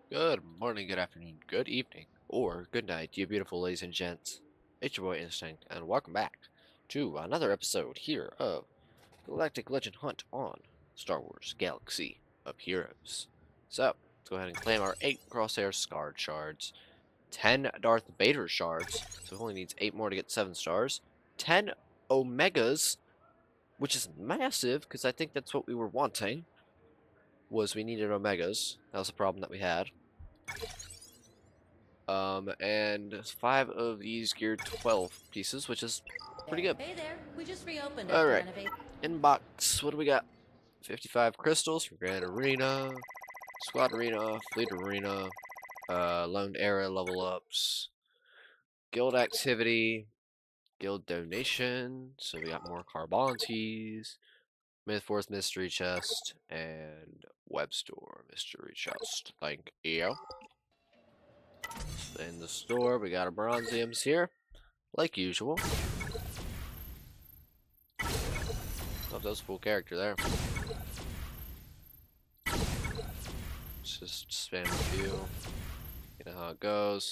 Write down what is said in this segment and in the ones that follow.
Good morning, good afternoon, good evening, or good night, you beautiful ladies and gents. It's your boy Instinct, and welcome back to another episode here of Galactic Legend Hunt on Star Wars Galaxy of Heroes. So, let's go ahead and claim our 8 Crosshair Scarred Shards, 10 Darth Vader Shards, so it only needs 8 more to get 7 stars, 10 Omegas, which is massive, because I think that's what we were wanting, was we needed Omegas. That was a problem that we had. And 5 of these geared 12 pieces, which is pretty good. Hey there, we just reopened after Alright, renovation. inbox, what do we got? 55 crystals for Grand Arena, Squad Arena, Fleet Arena, Loaned Era level ups, Guild Activity, Guild Donation, so we got more Carbontes, Myth-Force Mystery Chest, and Web Store Mystery Chest. Thank you. In the store, we got our Bronziums here, like usual. Oh, that was a cool character there. Let's just spam a few. You know how it goes.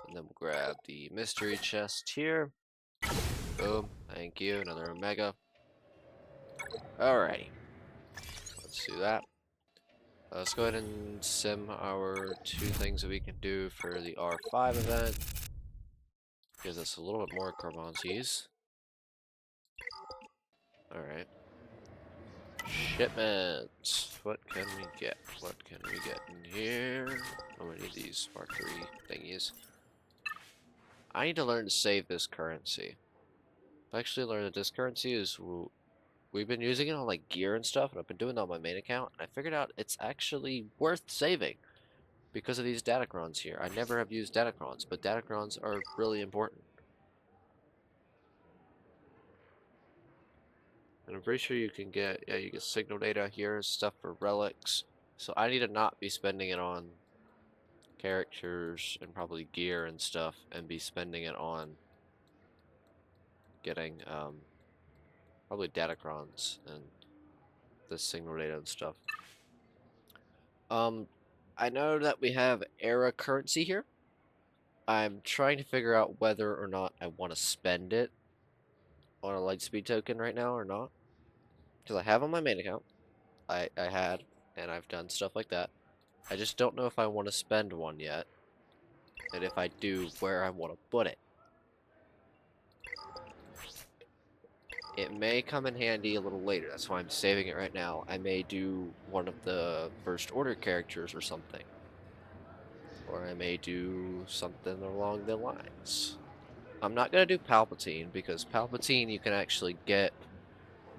And then we'll grab the mystery chest here. Boom. Thank you. Another Omega. Alrighty. Let's do that. Let's go ahead and sim our 2 things that we can do for the R5 event. Gives us a little bit more Carbontes. Alright. Shipment. What can we get? What can we get in here? Oh, we need these Mark 3 thingies. I need to learn to save this currency. I actually learned that this currency is... We've been using it on like gear and stuff, and I've been doing it on my main account, and I figured out it's actually worth saving because of these datacrons here. I never have used datacrons, but datacrons are really important. And I'm pretty sure you can get, yeah, you get signal data here and stuff for relics. So I need to not be spending it on characters and probably gear and stuff, and be spending it on getting probably datacrons and the signal data and stuff. I know that we have era currency here. I'm trying to figure out whether or not I want to spend it on a lightspeed token right now or not. Because I have on my main account. I had, and I've done stuff like that. I just don't know if I want to spend one yet. And if I do, where I want to put it. It may come in handy a little later. That's why I'm saving it right now. I may do one of the first order characters or something. Or I may do something along the lines. I'm not going to do Palpatine, because Palpatine you can actually get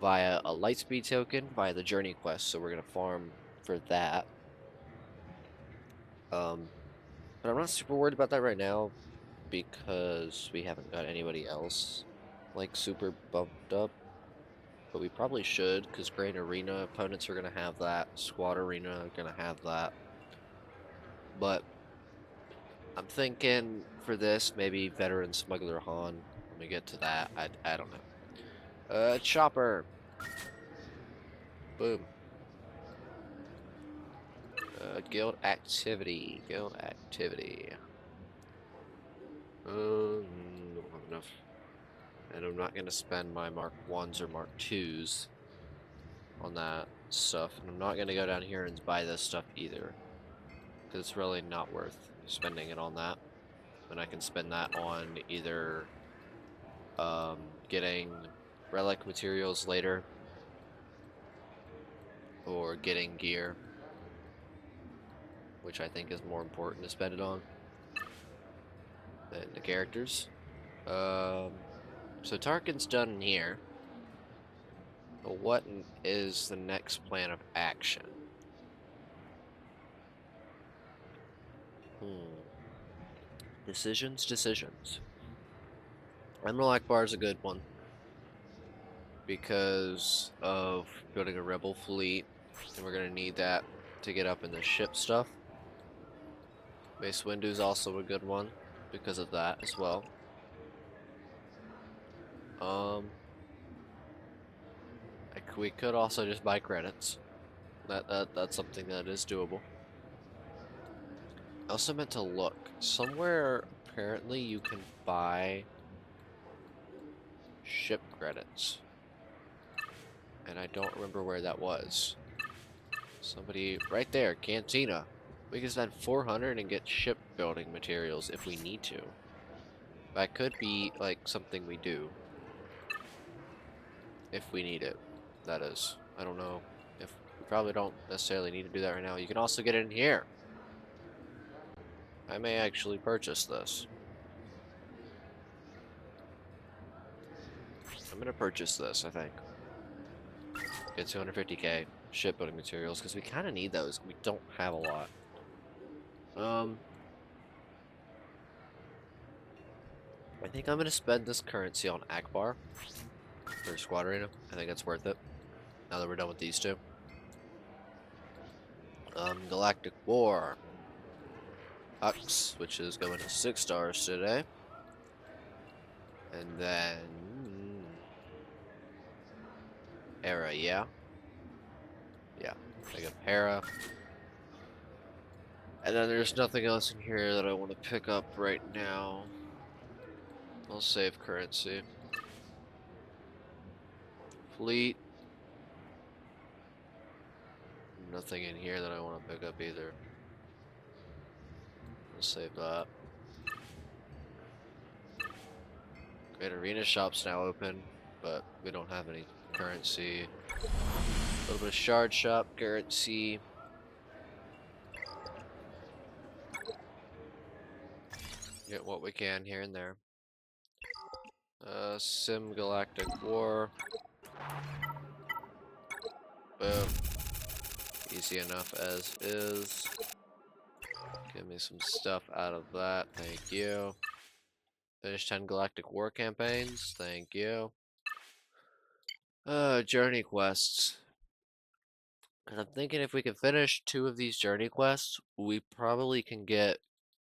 via a lightspeed token via the journey quest, so we're going to farm for that. But I'm not super worried about that right now, because we haven't got anybody else like super bumped up. But we probably should, because Grand Arena opponents are going to have that. Squad Arena are going to have that. But I'm thinking for this, maybe Veteran Smuggler Han. When we get to that, I don't know. Chopper. Boom. Guild activity. Guild activity. Don't have enough. And I'm not going to spend my Mark 1s or Mark 2s on that stuff. And I'm not going to go down here and buy this stuff either, because it's really not worth spending it on that. And I can spend that on either getting relic materials later, or getting gear, which I think is more important to spend it on than the characters. So Tarkin's done here. But what is the next plan of action? Decisions. Admiral Akbar is a good one, because of building a rebel fleet, and we're going to need that to get up in the ship stuff. Mace Windu is also a good one because of that as well. We could also just buy credits. That's something that is doable. I also meant to look. Somewhere apparently you can buy ship credits. And I don't remember where that was. Somebody right there, Cantina. We can spend 400 and get shipbuilding materials if we need to. That could be like something we do if we need it. That is. I don't know if we probably don't necessarily need to do that right now. You can also get it in here. I may actually purchase this. I'm gonna purchase this, I think. Get 250k shipbuilding materials because we kind of need those. We don't have a lot. I think I'm gonna spend this currency on Akbar for Squad Arena. I think that's worth it. Now that we're done with these two. Galactic War. Hux, which is going to 6 stars today. And then Hera, yeah. Yeah. I got Hera. And then there's nothing else in here that I want to pick up right now. I'll save currency. Fleet. Nothing in here that I want to pick up either. I'll save that. Great Arena Shop's now open, but we don't have any currency. A little bit of Shard Shop currency. Get what we can here and there. Sim Galactic War. Boom. Easy enough as is. Give me some stuff out of that. Thank you. Finish 10 Galactic War campaigns. Thank you. Journey quests. Because I'm thinking if we can finish 2 of these journey quests, we probably can get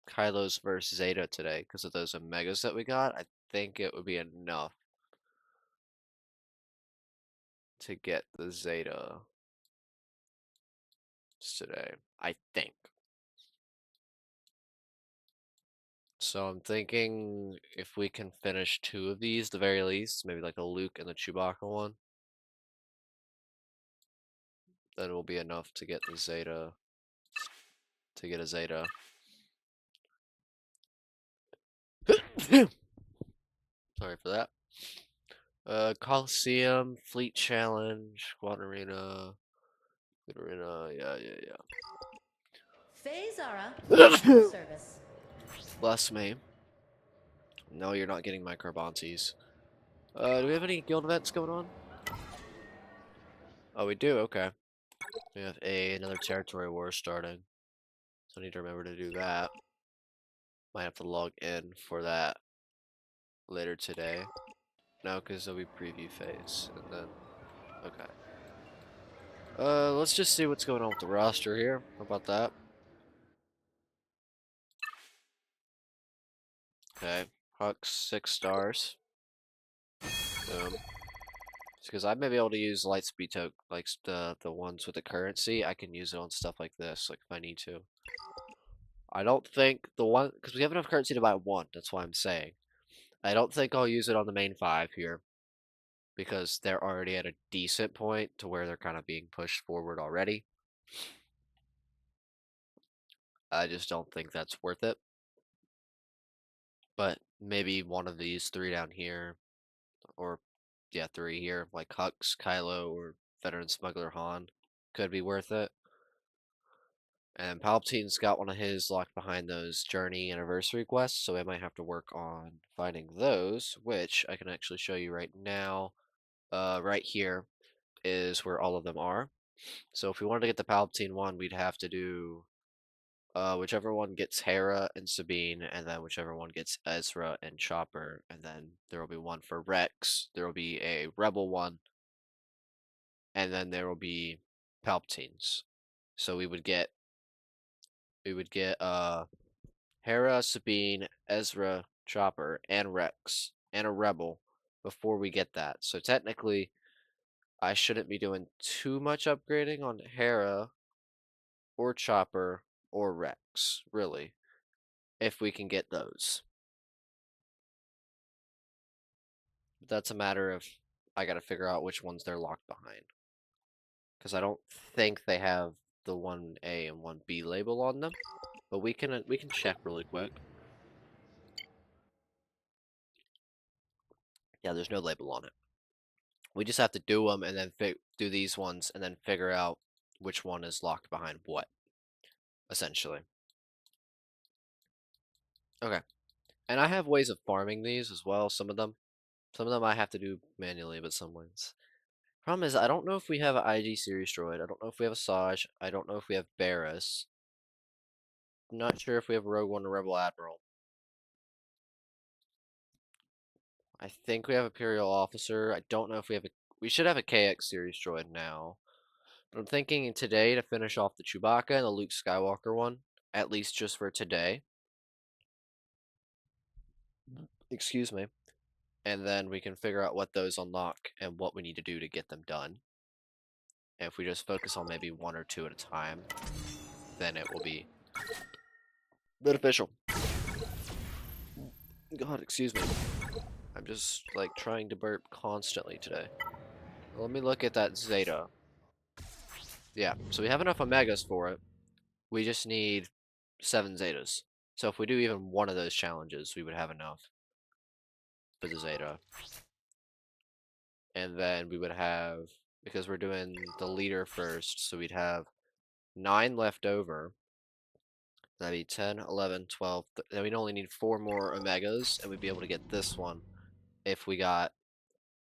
Kylo's versus Zeta today because of those Omegas that we got. I think it would be enough to get the Zeta today. I think. So I'm thinking if we can finish 2 of these, the very least, maybe like a Luke and the Chewbacca one, then it will be enough to get the Zeta, to get a Zeta. Sorry for that. Coliseum, Fleet Challenge, Squad Arena, yeah. Faye Zara, customer service. Bless me. No, you're not getting my Carbontes. Do we have any guild events going on? Oh, we do, okay. We have another territory war starting. So I need to remember to do that. Might have to log in for that later today. No, because it'll be preview phase, and then, okay. Let's just see what's going on with the roster here. How about that? Okay, Hux 6 stars. Boom. Because I may be able to use Lightspeed token, like the ones with the currency. I can use it on stuff like this, like if I need to. I don't think the one, because we have enough currency to buy one. That's why I'm saying. I don't think I'll use it on the main 5 here. Because they're already at a decent point to where they're kind of being pushed forward already. I just don't think that's worth it. But maybe one of these 3 down here, or yeah, 3 here, like Hux, Kylo, or Veteran Smuggler Han, could be worth it. And Palpatine's got one of his locked behind those Journey Anniversary quests, so I might have to work on finding those, which I can actually show you right now. Right here is where all of them are. So if we wanted to get the Palpatine one, we'd have to do whichever one gets Hera and Sabine, and then whichever one gets Ezra and Chopper, and then there will be one for Rex, there will be a Rebel one, and then there will be Palpatines. So we would get Hera, Sabine, Ezra, Chopper, and Rex, and a Rebel before we get that. So technically, I shouldn't be doing too much upgrading on Hera or Chopper or Rex, really, if we can get those. But that's a matter of I gotta figure out which ones they're locked behind. Because I don't think they have the 1A and 1B label on them. But we can check really quick. Yeah, there's no label on it. We just have to do them and then do these ones and then figure out which one is locked behind what, essentially. Okay. And I have ways of farming these as well, some of them. Some of them I have to do manually, but some ones. Problem is, I don't know if we have an IG series droid. I don't know if we have a Saj. I don't know if we have Barris. I'm not sure if we have a Rogue One or Rebel Admiral. I think we have Imperial Officer. I don't know if we have a... We should have a KX series droid now. But I'm thinking today to finish off the Chewbacca and the Luke Skywalker one. At least just for today. Excuse me. And then we can figure out what those unlock and what we need to do to get them done. And if we just focus on maybe one or two at a time, then it will be beneficial. God, excuse me. I'm just like trying to burp constantly today. Let me look at that Zeta. Yeah, so we have enough Omegas for it. We just need 7 Zetas. So if we do even one of those challenges, we would have enough for the Zeta. And then we would have, because we're doing the leader first, so we'd have 9 left over. That'd be 10, 11, 12. Then we'd only need 4 more Omegas, and we'd be able to get this one if we got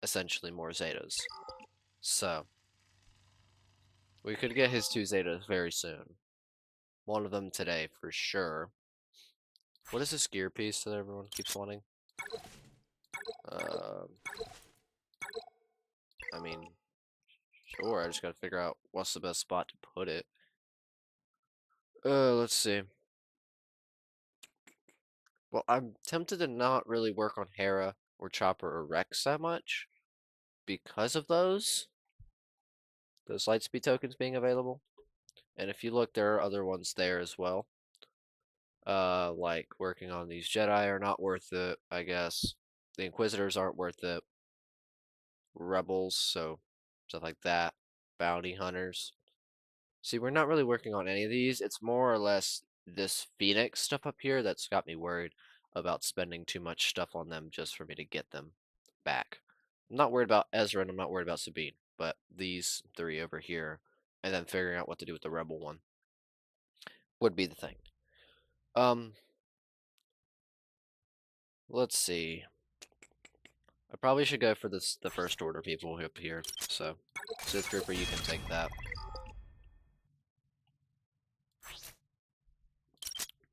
essentially more Zetas. So, we could get his 2 Zetas very soon. One of them today, for sure. What is this gear piece that everyone keeps wanting? I mean, sure, I just gotta figure out what's the best spot to put it. Let's see. Well, I'm tempted to not really work on Hera or Chopper or Rex that much because of those Lightspeed tokens being available. And if you look, there are other ones there as well. Like working on these Jedi are not worth it, I guess. The Inquisitors aren't worth it. Rebels, so stuff like that. Bounty Hunters. See, we're not really working on any of these. It's more or less this Phoenix stuff up here that's got me worried about spending too much stuff on them just for me to get them back. I'm not worried about Ezra and I'm not worried about Sabine, but these 3 over here, and then figuring out what to do with the Rebel one would be the thing. Let's see. I probably should go for the First Order people up here. So, Sith Trooper, you can take that.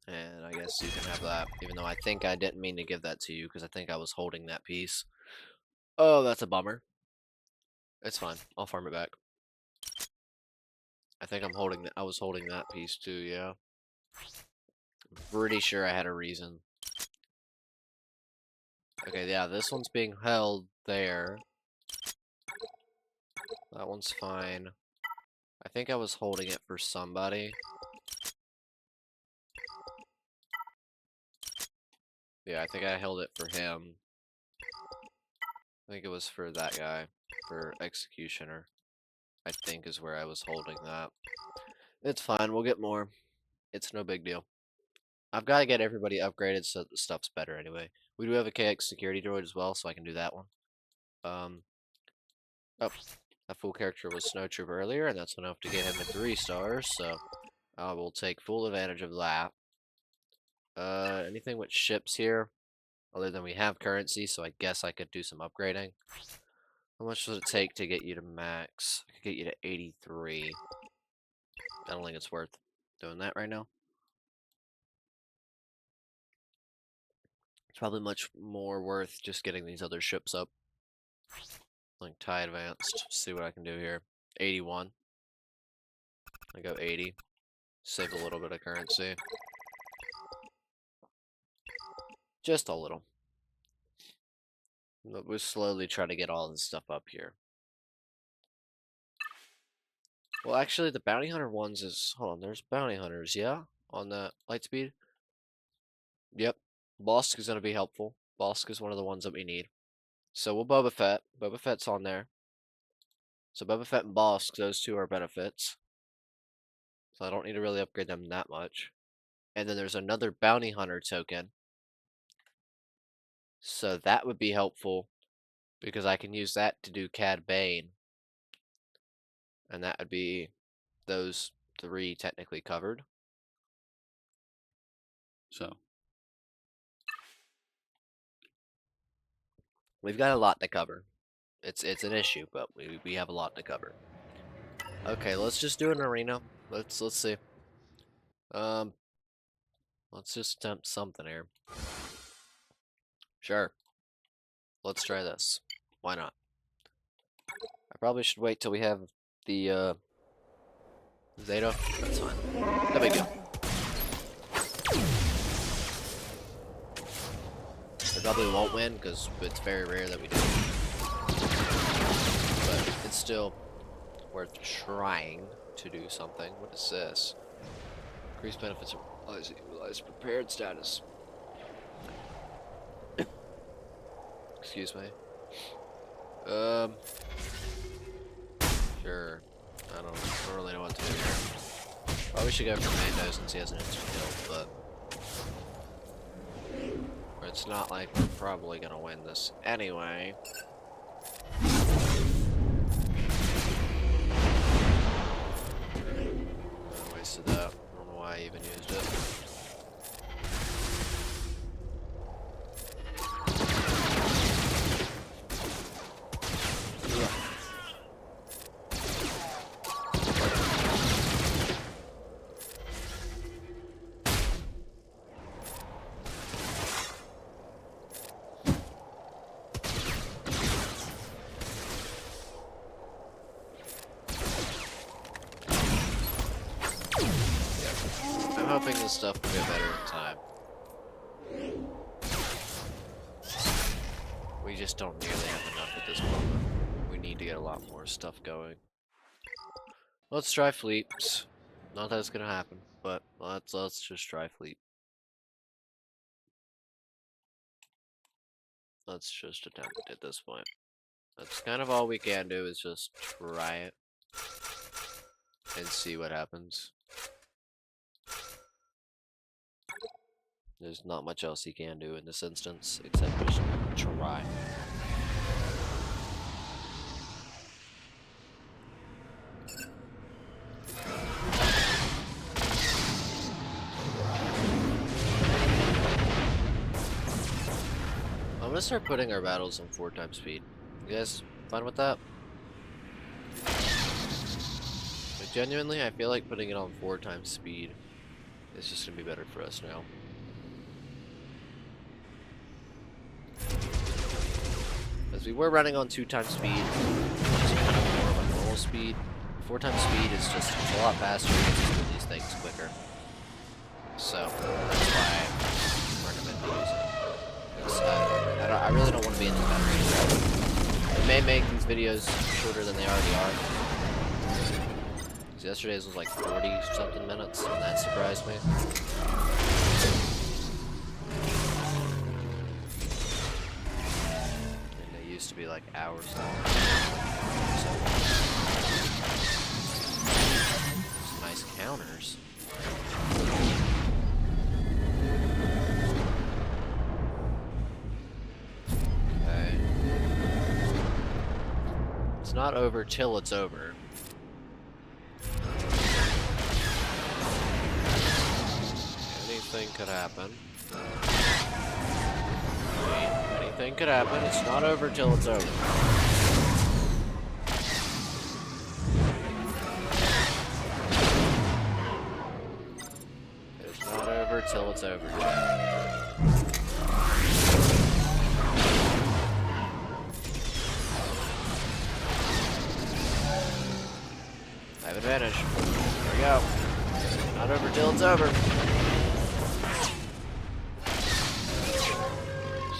And I guess you can have that, even though I think I didn't mean to give that to you, because I think I was holding that piece. Oh, that's a bummer. It's fine. I'll farm it back. I think I was holding that piece too, yeah. Pretty sure I had a reason. Okay, yeah, this one's being held there. That one's fine. I think I was holding it for somebody. Yeah, I think I held it for him. I think it was for that guy, for Executioner. I think is where I was holding that. It's fine, we'll get more. It's no big deal. I've got to get everybody upgraded so that the stuff's better anyway. We do have a KX security droid as well, so I can do that one. Oh, that full character was Snowtroop earlier, and that's enough to get him at 3 stars, so I will take full advantage of that. Anything with ships here? Other than we have currency, so I guess I could do some upgrading. How much does it take to get you to max? I could get you to 83. I don't think it's worth doing that right now. It's probably much more worth just getting these other ships up. Like TIE Advanced. See what I can do here. 81. I go 80. Save a little bit of currency. Just a little. But we'll slowly try to get all this stuff up here. Well, actually, the bounty hunter ones is... Hold on, there's bounty hunters, yeah? On the light speed? Yep. Bosk is going to be helpful. Bosk is one of the ones that we need. So we'll Boba Fett. Boba Fett's on there. So Boba Fett and Bosk, those two are benefits. So I don't need to really upgrade them that much. And then there's another bounty hunter token. So that would be helpful because I can use that to do Cad Bane. And that would be those three technically covered. So we've got a lot to cover. It's an issue, but we have a lot to cover. Okay, let's just do an arena. Let's see. Let's just attempt something here. Sure. Let's try this. Why not? I probably should wait till we have the Zeta. That's fine. No big deal. I probably won't win because it's very rare that we do. But it's still worth trying to do something. What is this? Increase benefits of equalize prepared status. Excuse me. Sure. I don't really know what to do here. Probably should go for Mando since he has an instant kill, but it's not like we're probably gonna win this anyway. I wasted that. I don't know why I even used it. I'm hoping this stuff will get better in time. We just don't nearly have enough at this moment. We need to get a lot more stuff going. Let's try fleets. Not that it's gonna happen, but let's just try fleet. Let's just attempt it at this point. That's kind of all we can do is just try it and see what happens. There's not much else he can do in this instance except just try. I'm gonna start putting our battles on 4 times speed. You guys fine with that? Like, genuinely, I feel like putting it on 4 times speed is just gonna be better for us now. Because we were running on 2 times speed, which is kind of more of a normal speed. 4 times speed is just it's a lot faster, you can just do these things quicker. So, that's why I recommend to use it. I really don't want to be in this battery. It may make these videos shorter than they already are. Because yesterday's was like 40-something minutes, and that surprised me. And they used to be like hours long. So, some nice counters. It's not over till it's over. Anything could happen. Anything could happen. It's not over till it's over. It's not over till it's over, Jack. I have advantage. There we go. Not over till it's over.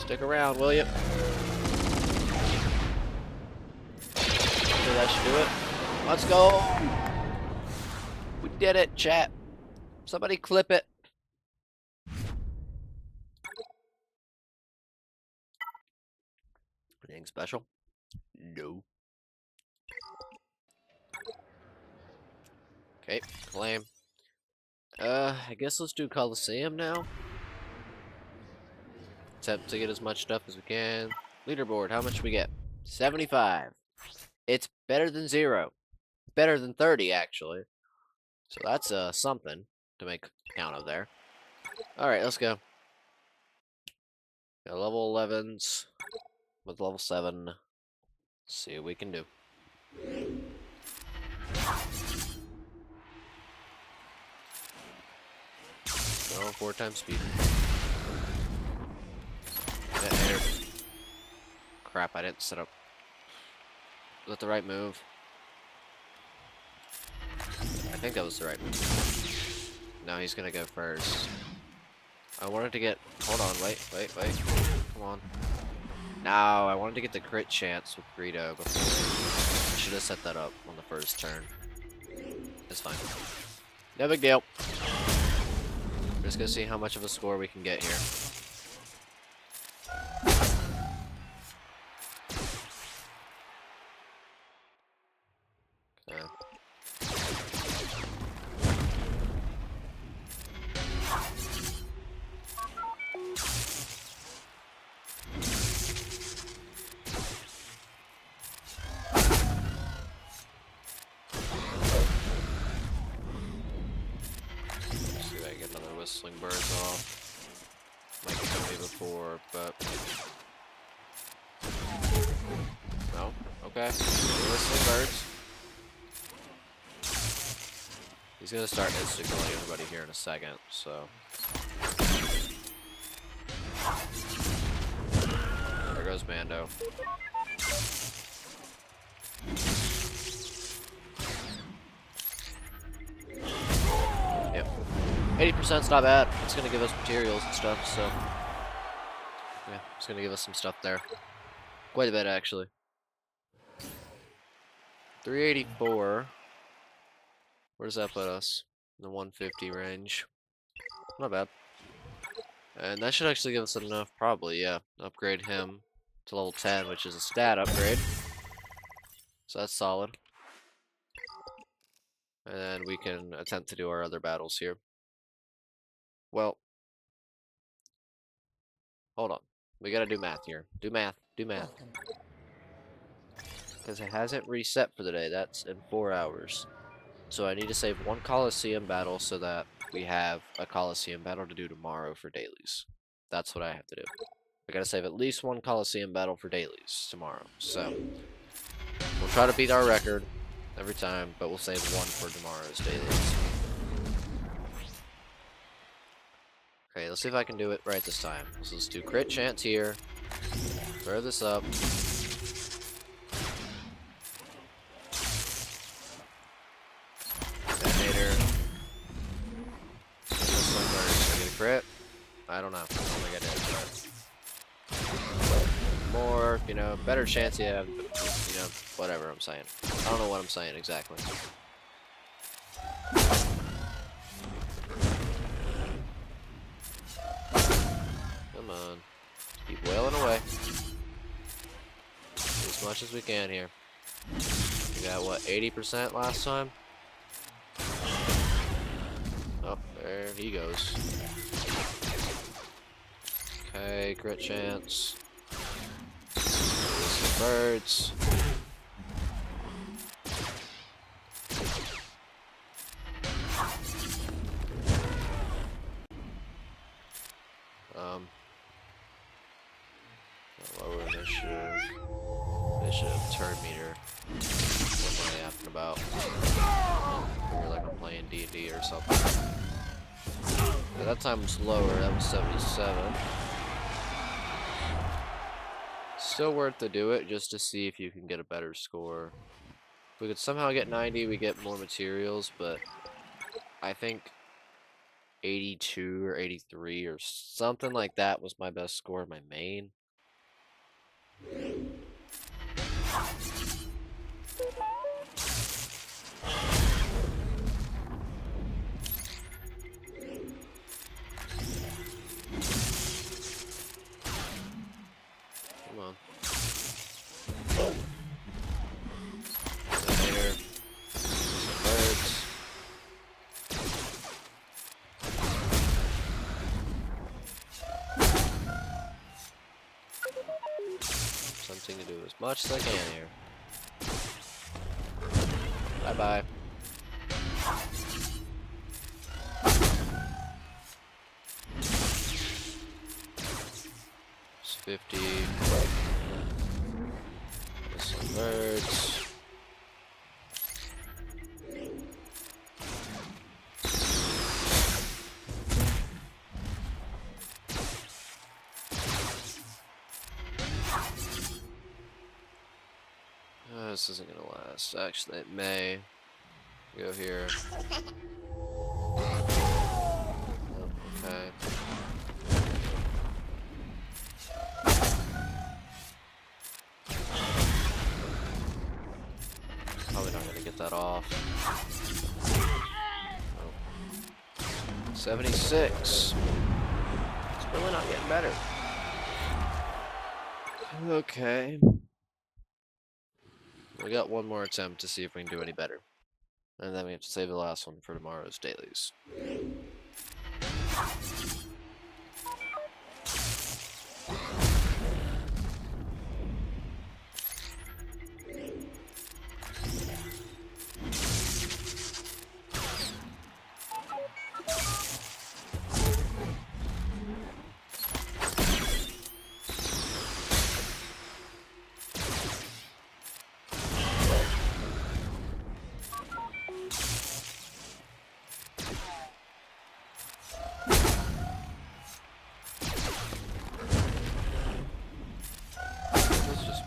Stick around, will you? So that should do it. Let's go. We did it, chat. Somebody clip it. Anything special? No. Okay, claim. I guess let's do Coliseum now. Attempt to get as much stuff as we can. Leaderboard, how much we get? 75. It's better than 0. Better than 30, actually. So that's something to make count of there. Alright, let's go. Got level 11s with level 7. Let's see what we can do. Oh, 4 times speed. Crap, I didn't set up. Was that the right move? I think that was the right move. No, he's gonna go first. I wanted to get... Hold on, wait. Come on. No, I wanted to get the crit chance with Greedo before. I should have set that up on the first turn. It's fine. No big deal. We're just gonna see how much of a score we can get here. Okay. See if I can get another whistling birds off. Might kill me before, but no. Okay. Whistling birds. He's gonna start instant-killing everybody here in a second, so. There goes Mando. Yep. 80%'s not bad. It's gonna give us materials and stuff, so. Yeah, it's gonna give us some stuff there. Quite a bit, actually. 384. Where does that put us? In the 150 range. Not bad. And that should actually give us enough, probably, yeah. Upgrade him to level 10, which is a stat upgrade. So that's solid. And then we can attempt to do our other battles here. Well, hold on. We gotta do math here. Do math. Welcome. Because it hasn't reset for the day. That's in 4 hours. So I need to save 1 Coliseum battle so that we have a Coliseum battle to do tomorrow for dailies. That's what I have to do. I gotta save at least 1 Coliseum battle for dailies tomorrow. So we'll try to beat our record every time, but we'll save 1 for tomorrow's dailies. Okay, let's see if I can do it right this time. So let's do crit chance here. Throw this up. Detonator. Did I get a crit? I don't know. I don't think I did, but more, you know, better chance you have, you know, whatever I'm saying. I don't know what I'm saying exactly. Come on. Keep wailing away. As much as we can here. We got, what, 80% last time? Oh, there he goes. Okay, crit chance. Some birds. Lower initiative. Turn meter. What am I yapping about? Figure like I'm playing D&D or something. But that time was lower. That was 77. Still worth to do it just to see if you can get a better score. If we could somehow get 90, we get more materials, but I think 82 or 83 or something like that was my best score in my main. attempting to do as much as I can here. Bye-bye. It's 50. Some birds. This isn't gonna last. Actually, it may. Go here. Oh, okay. Probably not gonna get that off. Oh. 76. It's really not getting better. Okay. We got one more attempt to see if we can do any better. And then we have to save the last one for tomorrow's dailies.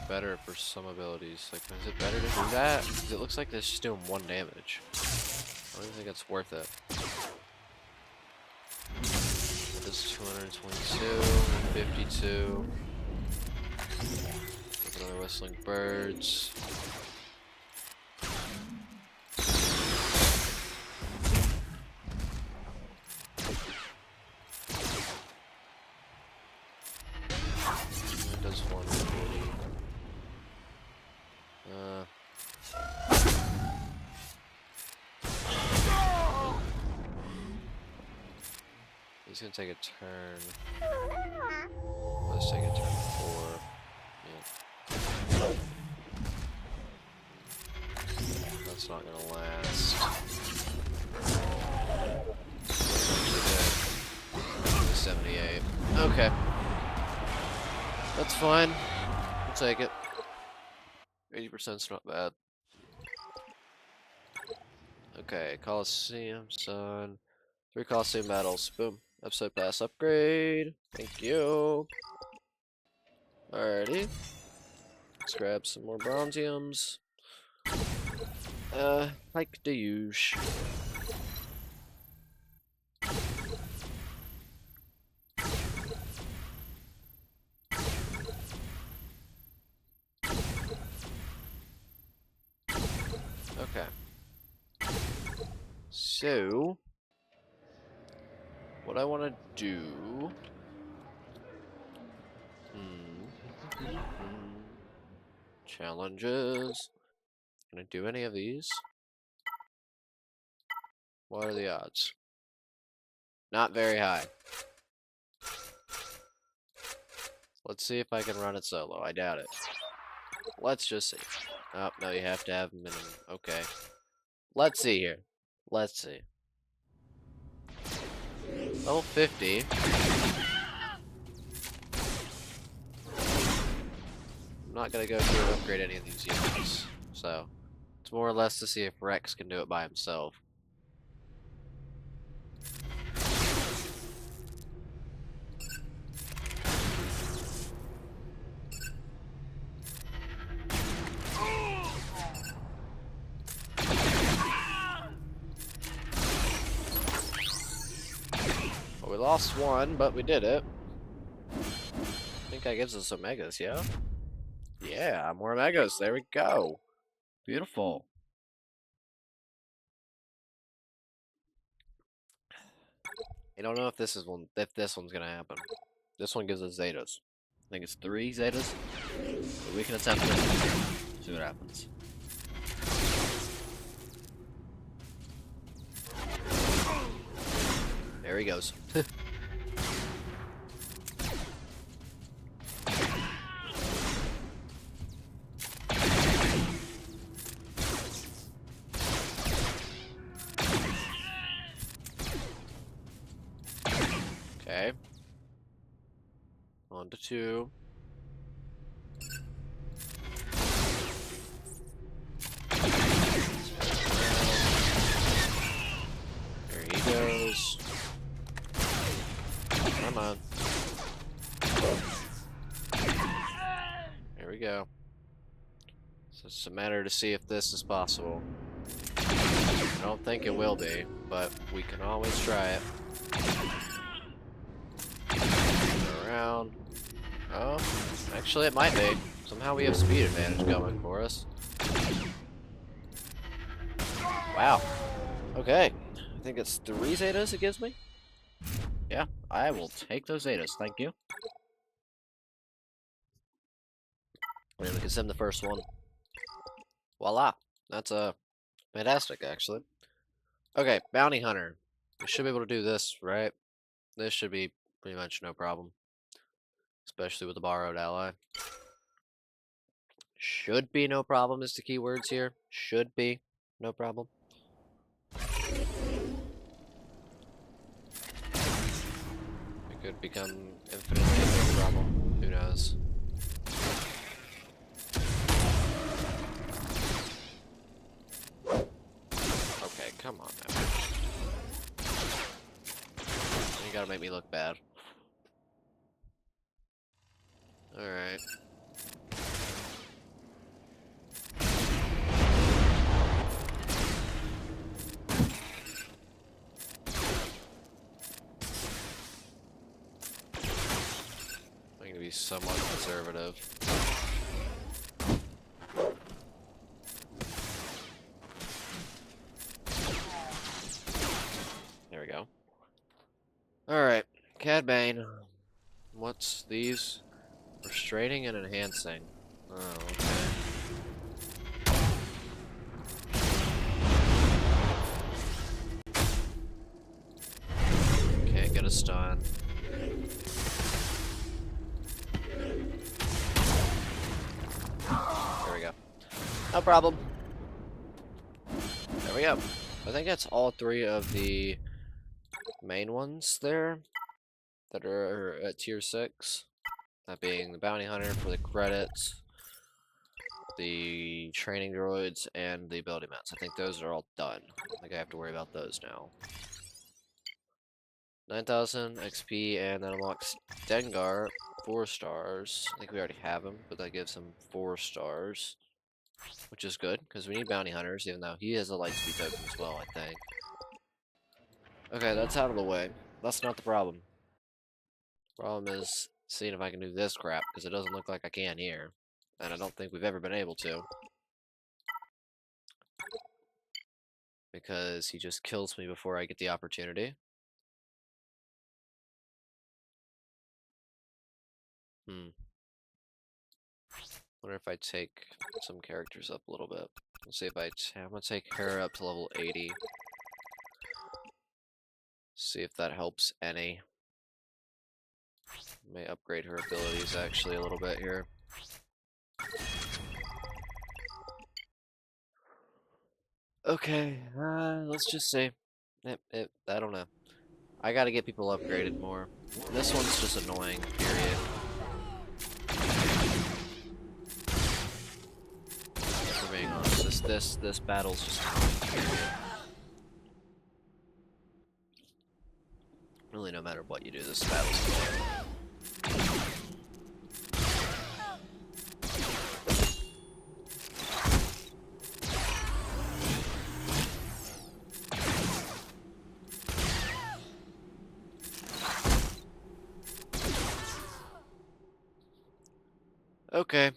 Better for some abilities. Like, is it better to do that? Because it looks like it's just doing 1 damage. I don't even think it's worth it. It is 222, 52. With another whistling birds. It does 140. He's gonna take a turn. Let's take a turn 4. Yeah. That's not gonna last. 78. Okay. That's fine. We'll take it. 80%'s not bad. Okay, Coliseum, son. 3 Coliseum battles. Boom. Episode pass upgrade. Thank you. Alrighty. Let's grab some more bronziums. Like the usual. Okay. So, what I want to do... Challenges. Can I do any of these? What are the odds? Not very high. Let's see if I can run it solo. I doubt it. Let's just see. Oh, no, you have to have minimum. Okay. Let's see here. Let's see. Level 50. I'm not gonna go through and upgrade any of these units. So, it's more or less to see if Rex can do it by himself. Well, we lost one, but we did it. I think that gives us some megas, yeah? Yeah, more megas. There we go. Beautiful. I don't know if this one's gonna happen. This one gives us Zetas. I think it's 3 Zetas. But we can attempt it. See what happens. There he goes. Okay. 1 to 2. There he goes. Come on. There we go. So it's a matter to see if this is possible. I don't think it will be, but we can always try it. Around. Oh, actually it might be. Somehow we have speed advantage going for us. Wow. Okay. I think it's 3 Zetas it gives me. Yeah, I will take those Zetas, thank you. And we can send the first one. Voila. That's fantastic, actually. Okay, Bounty Hunter. We should be able to do this, right? This should be pretty much no problem. Especially with the borrowed ally. Should be no problem is the keywords here. Should be no problem. It could become infinitely no problem. Who knows? Okay, come on now. You gotta make me look bad. Alright. I'm gonna be somewhat conservative. There we go. Alright, Cad Bane. What's these? Restraining and enhancing. Oh, okay. Can't get a stun. There we go. No problem. There we go. I think that's all 3 of the main ones there that are at tier 6. That being the Bounty Hunter for the credits, the training droids, and the ability mounts. I think those are all done. I don't think I have to worry about those now. 9,000 XP, and that unlocks Dengar, 4 stars. I think we already have him, but that gives him 4 stars. Which is good, because we need bounty hunters, even though he has a light speed token as well, I think. Okay, that's out of the way. That's not the problem. Problem is seeing if I can do this crap, because it doesn't look like I can here. And I don't think we've ever been able to. Because he just kills me before I get the opportunity. Wonder if I take some characters up a little bit. Let's see if I'm gonna take her up to level 80. See if that helps any. May upgrade her abilities actually a little bit here. Okay, let's just see. I don't know. I gotta get people upgraded more. This one's just annoying, period. For being honest, this battle's just annoying, period. Really, no matter what you do, this battle's annoying. Okay.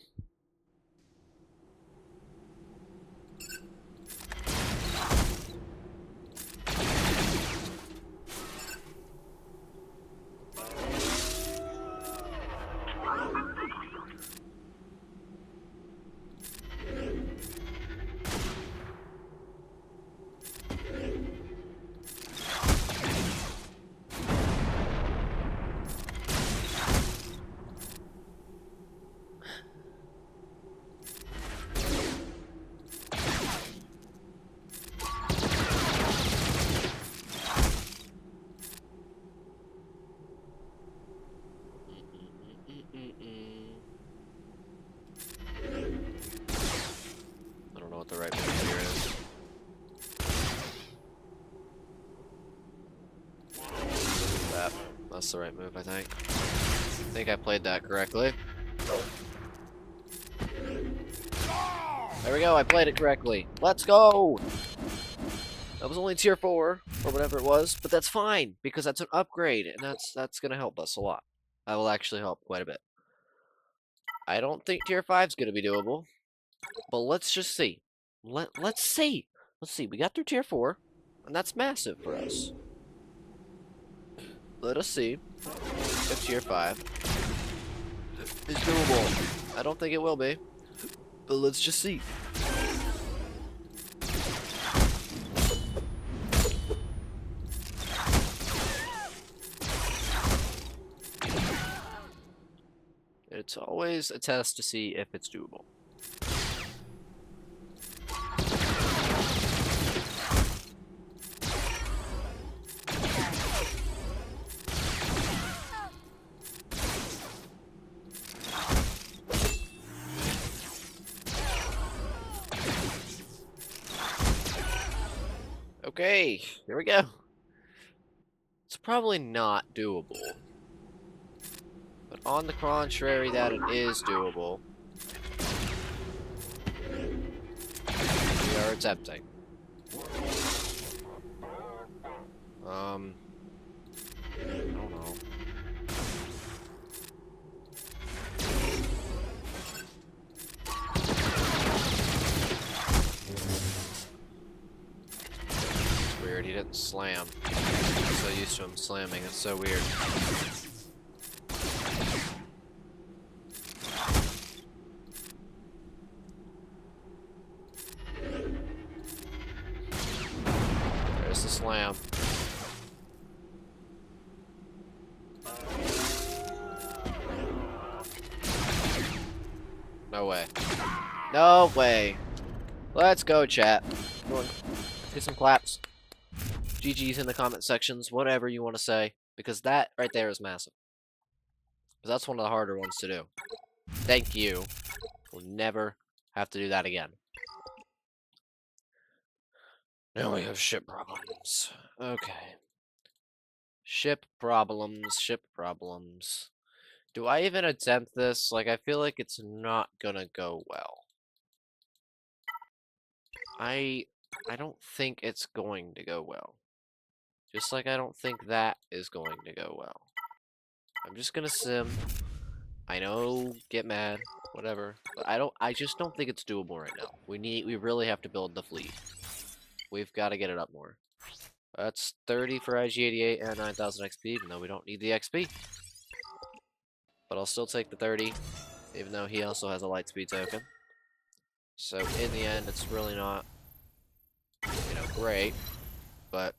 That's the right move, I think. I think I played that correctly. There we go, I played it correctly. Let's go! That was only tier 4, or whatever it was, but that's fine, because that's an upgrade, and that's gonna help us a lot. That will actually help quite a bit. I don't think tier 5 is gonna be doable, but let's just see. Let's see. Let's see, we got through tier 4, and that's massive for us. Let us see if tier 5 is doable. I don't think it will be, but let's just see. It's always a test to see if it's doable. Okay, here we go. It's probably not doable. But on the contrary that it is doable, we are attempting. I don't know. It's weird, he didn't slam. I'm so used to him slamming, it's so weird. There's the slam. No way. No way. Let's go, chat. Come on. Let's get some claps. GG's in the comment sections, whatever you want to say. Because that right there is massive. Because that's one of the harder ones to do. Thank you. We'll never have to do that again. Now we have ship problems. Okay. Ship problems, ship problems. Do I even attempt this? Like, I feel like it's not gonna go well. I don't think it's going to go well. Just like I don't think that is going to go well. I'm just gonna sim. I know, get mad, whatever. But I just don't think it's doable right now. We really have to build the fleet. We've got to get it up more. That's 30 for IG88 and 9,000 XP, even though we don't need the XP. But I'll still take the 30, even though he also has a light speed token. So in the end, it's really not, great, but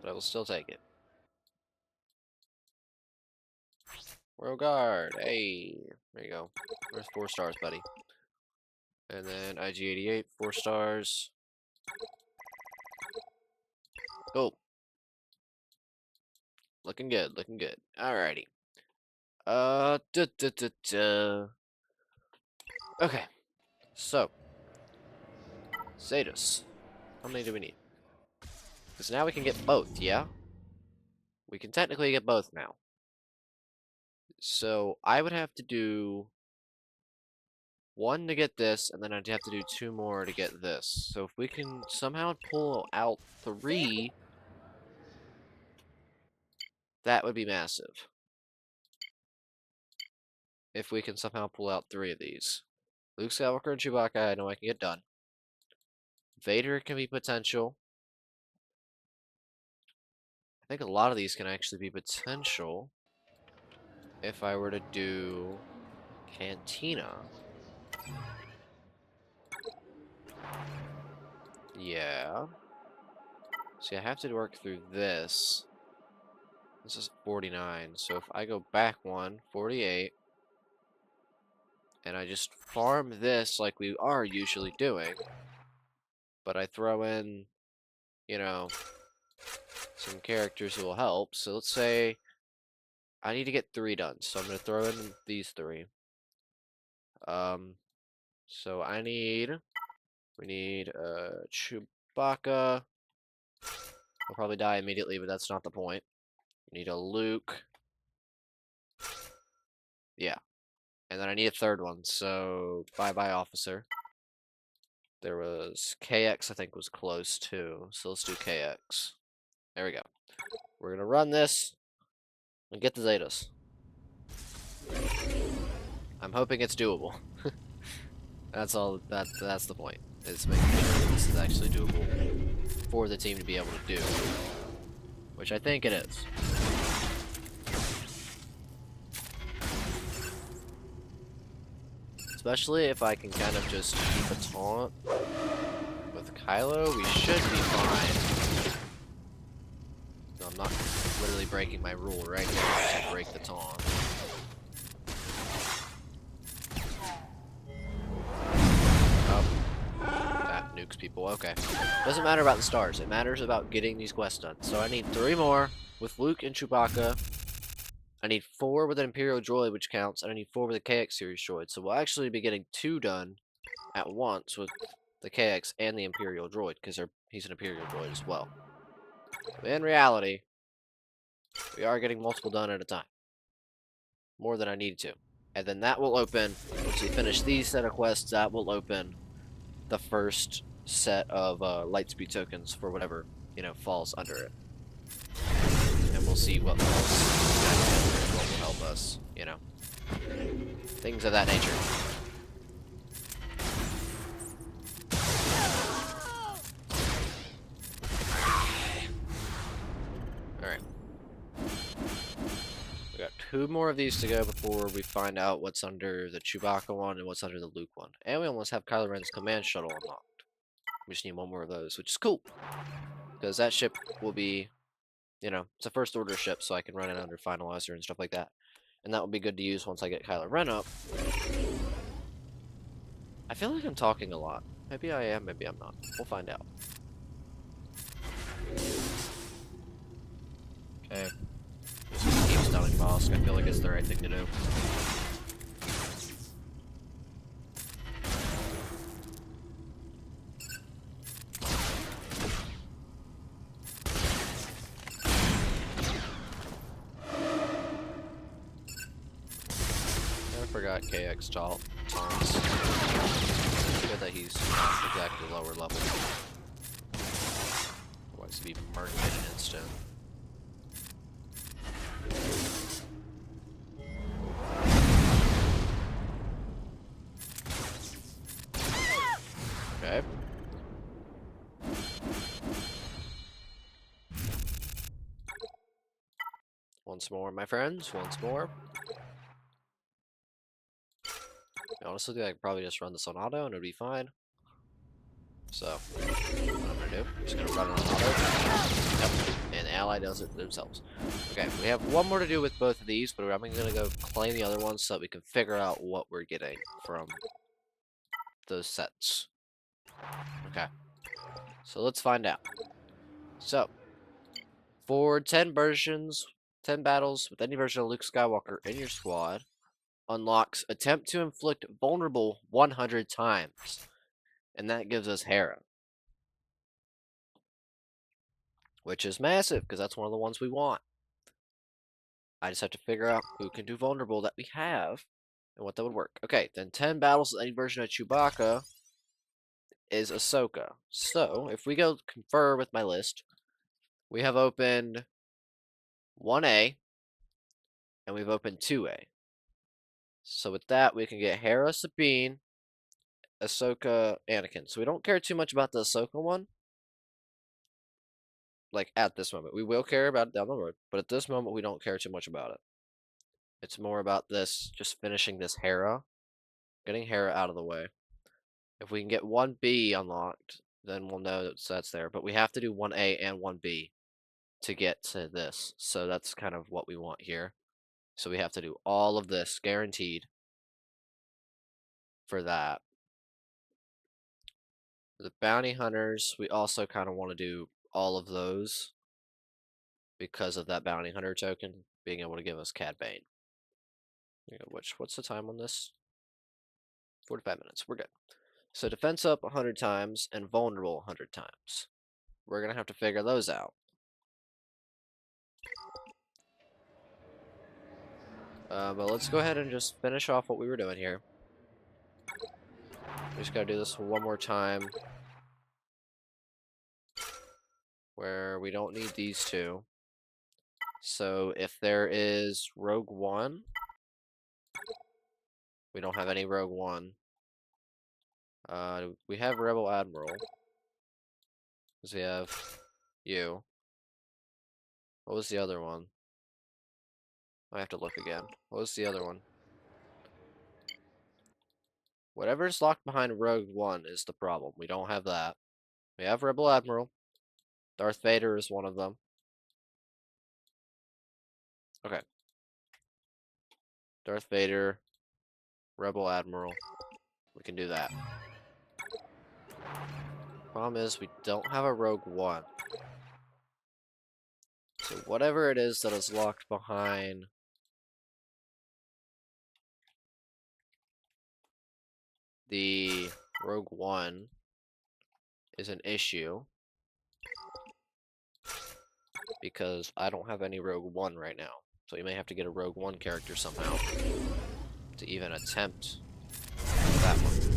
I will still take it. Royal Guard, hey, there you go. There's 4 stars, buddy. And then IG88, 4 stars. Cool. Looking good, looking good. Alrighty. Okay, so Zetas. How many do we need? Because now we can get both, yeah? We can technically get both now. So I would have to do 1 to get this, and then I'd have to do 2 more to get this. So if we can somehow pull out 3, that would be massive. If we can somehow pull out 3 of these. Luke Skywalker and Chewbacca, I know I can get done. Vader can be potential. I think a lot of these can actually be potential. If I were to do Cantina. Yeah. See, I have to work through this. This is 49. So if I go back 1, 48. And I just farm this like we are usually doing. But I throw in, some characters who will help. So let's say I need to get 3 done. So I'm going to throw in these 3. So we need Chewbacca. He'll probably die immediately, but that's not the point. We need a Luke. Yeah. And then I need a third one, so bye-bye, officer. There was KX, I think, was close too, so let's do KX. There we go. We're gonna run this and get the Zetas. I'm hoping it's doable. That's all. That's the point. Is making sure this is actually doable for the team to be able to do, which I think it is. Especially if I can kind of just keep a taunt with Kylo, we should be fine. No, I'm not literally breaking my rule right now to break the taunt. Oh, that nukes people. Okay. Doesn't matter about the stars. It matters about getting these quests done. So I need 3 more with Luke and Chewbacca. I need 4 with an Imperial droid, which counts, and I need 4 with a KX series droid. So we'll actually be getting 2 done at once with the KX and the Imperial droid, because he's an Imperial droid as well. But in reality, we are getting multiple done at a time. More than I need to. And then that will open, once we finish these set of quests, that will open the first set of Lightspeed tokens for whatever, falls under it. And we'll see what else what will help us, Things of that nature. Alright. We got 2 more of these to go before we find out what's under the Chewbacca one and what's under the Luke one. And we almost have Kylo Ren's command shuttle unlocked. We just need 1 more of those, which is cool. Because that ship will be, it's a first order ship, so I can run it under Finalizer and stuff like that. And that will be good to use once I get Kylo Ren up. I feel like I'm talking a lot. Maybe I am, maybe I'm not. We'll find out. Okay. Just keep stunning Bosk. I feel like it's the right thing to do. I forgot KX taunts. Good that he's not exactly lower level. Otherwise he'd be murdered in an instant. Okay. Once more, my friends. Once more. Honestly, I could probably just run this on auto and it'll be fine. So, what I'm gonna do, I'm just gonna run it on auto. Yep. And the ally does it themselves. Okay, we have 1 more to do with both of these, but I'm gonna go claim the other ones so that we can figure out what we're getting from those sets. Okay. So let's find out. So, for 10 battles with any version of Luke Skywalker in your squad, unlocks attempt to inflict vulnerable 100 times. And that gives us Hera. Which is massive, because that's one of the ones we want. I just have to figure out who can do vulnerable that we have, and what that would work. Okay, then 10 battles with any version of Chewbacca is Ahsoka. So, if we go confer with my list, we have opened 1A, and we've opened 2A. So with that, we can get Hera, Sabine, Ahsoka, Anakin. So we don't care too much about the Ahsoka one. Like, at this moment. We will care about it down the road. But at this moment, we don't care too much about it. It's more about this, just finishing this Hera. Getting Hera out of the way. If we can get 1B unlocked, then we'll know that that's there. But we have to do 1A and 1B to get to this. So that's kind of what we want here. So we have to do all of this, guaranteed, for that. The bounty hunters, we also kind of want to do all of those because of that bounty hunter token being able to give us Cad Bane. What's the time on this? 45 minutes. We're good. So defense up 100 times and vulnerable 100 times. We're going to have to figure those out. But let's go ahead and just finish off what we were doing here. We just got to do this one more time. Where we don't need these two. So if there is Rogue One, we don't have any Rogue One. We have Rebel Admiral. Because we have you. What was the other one? I have to look again. What was the other one? Whatever's locked behind Rogue One is the problem. We don't have that. We have Rebel Admiral. Darth Vader is one of them. Okay. Darth Vader, Rebel Admiral. We can do that. Problem is, we don't have a Rogue One. So whatever it is that is locked behind the Rogue One is an issue. Because I don't have any Rogue One right now. So you may have to get a Rogue One character somehow to even attempt that one.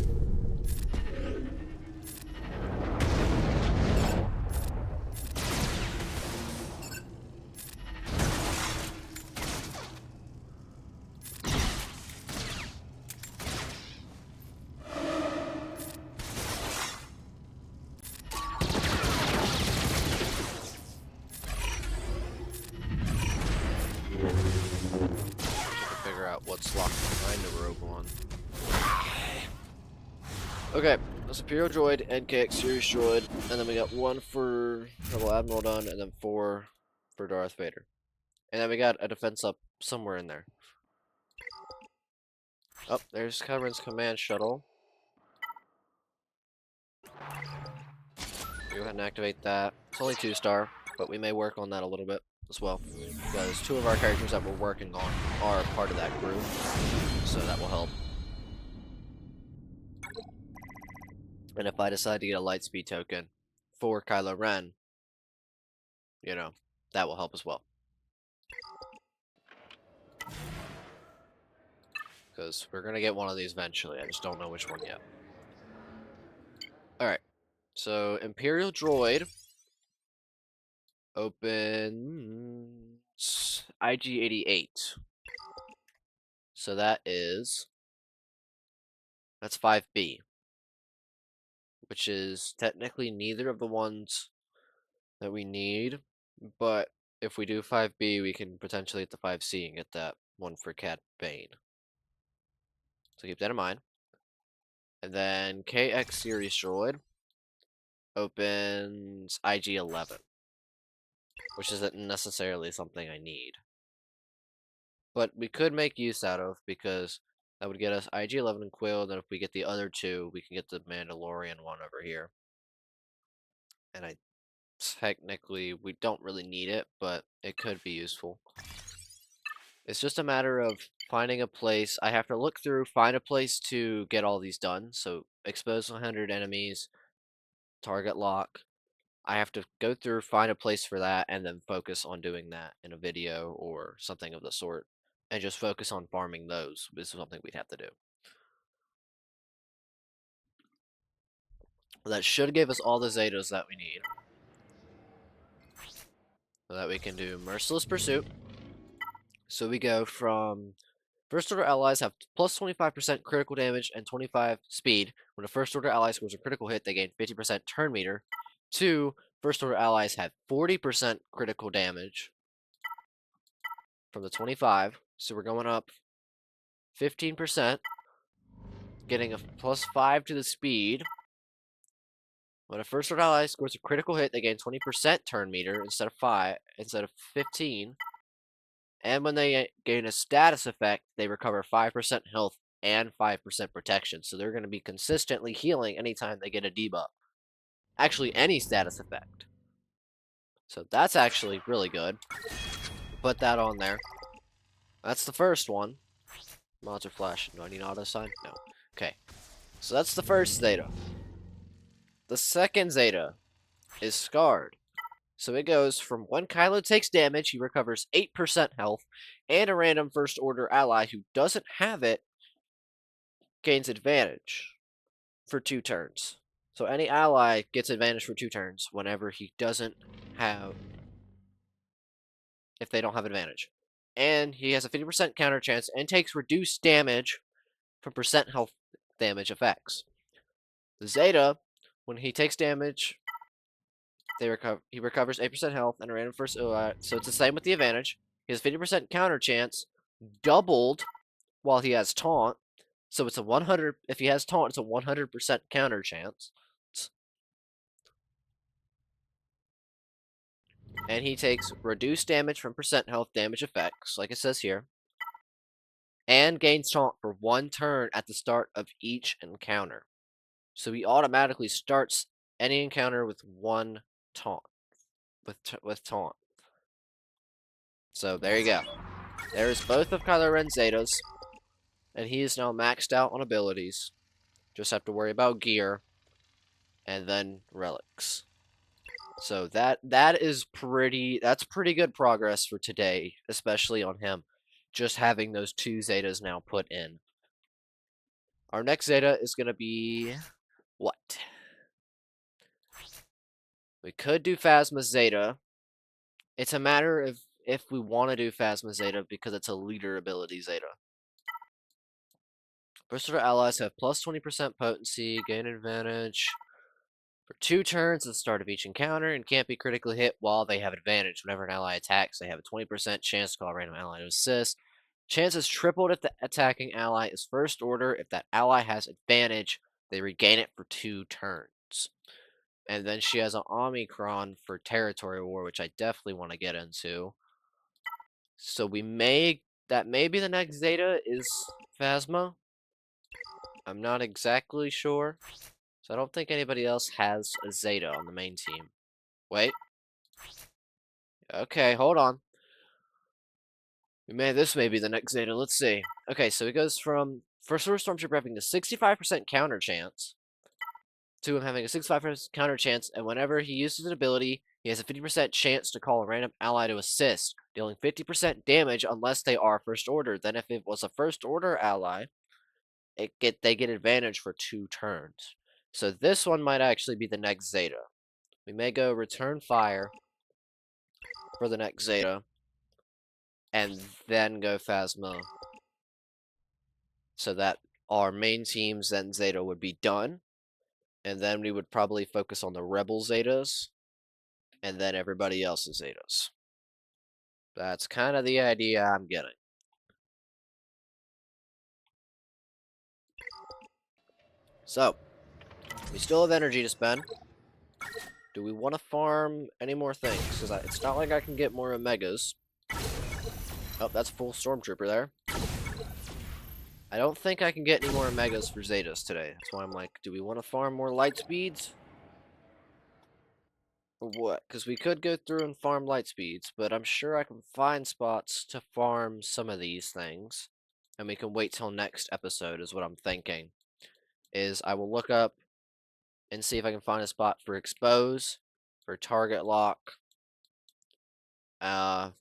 Figure out what's locked behind the Rogue One. Okay, that's Imperial Droid, NKX Series Droid, and then we got 1 for Rebel Admiral done, and then 4 for Darth Vader. And then we got a defense up somewhere in there. Oh, there's Cameron's command shuttle. Go ahead and activate that. It's only 2-star, but we may work on that a little bit as well. Because 2 of our characters that we're working on are part of that crew. So that will help. And if I decide to get a Lightspeed token for Kylo Ren, you know, that will help as well. Because we're going to get one of these eventually. I just don't know which one yet. Alright. So, Imperial Droid opens IG-88. So that's 5B. Which is technically neither of the ones that we need. But if we do 5B, we can potentially hit the 5C and get that one for Cad Bane. So keep that in mind. And then KX Series Droid opens IG-11. Which isn't necessarily something I need. But we could make use out of, because that would get us IG-11 and Quill, and then if we get the other 2, we can get the Mandalorian one over here. And technically, we don't really need it, but it could be useful. It's just a matter of finding a place. I have to look through, find a place to get all these done. So, expose 100 enemies, target lock. I have to go through, find a place for that, and then focus on doing that in a video or something of the sort. And just focus on farming those is something we'd have to do. That should give us all the Zetas that we need. So that we can do Merciless Pursuit. So we go from First Order allies have plus 25% critical damage and 25 speed. When a First Order ally scores a critical hit, they gain 50% turn meter. 2. First Order allies have 40% critical damage from the 25. So we're going up 15%, getting a plus 5 to the speed. When a First Order ally scores a critical hit, they gain 20% turn meter instead of 15. And when they gain a status effect, they recover 5% health and 5% protection. So they're going to be consistently healing anytime they get a debuff. Actually, any status effect. So that's actually really good. Put that on there. That's the first one. Mods are flashing. Do I need auto sign? No. Okay. So that's the first Zeta. The second Zeta is Scarred. So it goes from when Kylo takes damage, he recovers 8% health, and a random first order ally who doesn't have it gains advantage for 2 turns. So any ally gets advantage for 2 turns whenever he doesn't have, if they don't have advantage. And he has a 50% counter chance and takes reduced damage from percent health damage effects. The Zeta, when he takes damage, he recovers 8% health and a random first ally. So it's the same with the advantage. He has 50% counter chance, doubled while he has taunt. So it's a 100. If he has taunt, it's a 100% counter chance. And he takes reduced damage from percent health damage effects, like it says here, and gains taunt for 1 turn at the start of each encounter. So he automatically starts any encounter with 1 taunt, with taunt. So there you go. There's both of Kylo Ren's Zetas, and he is now maxed out on abilities. Just have to worry about gear, and then relics. So that's pretty good progress for today, especially on him. Just having those 2 Zetas now put in. Our next Zeta is gonna be what? We could do Phasma Zeta. It's a matter of if we want to do Phasma Zeta because it's a leader ability Zeta. Versatile allies have plus 20% potency, gain advantage for 2 turns at the start of each encounter, and can't be critically hit while they have advantage. Whenever an ally attacks, they have a 20% chance to call a random ally to assist. Chance is tripled if the attacking ally is first order. If that ally has advantage, they regain it for 2 turns. And then she has an Omicron for territory war, which I definitely want to get into. So that may be the next Zeta is Phasma. I'm not exactly sure. So I don't think anybody else has a Zeta on the main team. Wait. Okay, hold on. This may be the next Zeta. Let's see. Okay, so it goes from First Order Stormtrooper having a 65% counter chance to him having a 65% counter chance, and whenever he uses an ability, he has a 50% chance to call a random ally to assist, dealing 50% damage unless they are First Order. Then if it was a First Order ally, they get advantage for 2 turns. So this one might actually be the next Zeta. We may go Return Fire for the next Zeta, and then go Phasma, so that our main team's then Zeta would be done, and then we would probably focus on the Rebel Zetas, and then everybody else's Zetas. That's kind of the idea I'm getting. So, we still have energy to spend. Do we want to farm any more things? Because it's not like I can get more Omegas. Oh, that's a full Stormtrooper there. I don't think I can get any more Omegas for Zetas today. That's why I'm like, do we want to farm more light speeds? Or what? Because we could go through and farm light speeds, but I'm sure I can find spots to farm some of these things. And we can wait till next episode is what I'm thinking. Is I will look up and see if I can find a spot for expose, for target lock,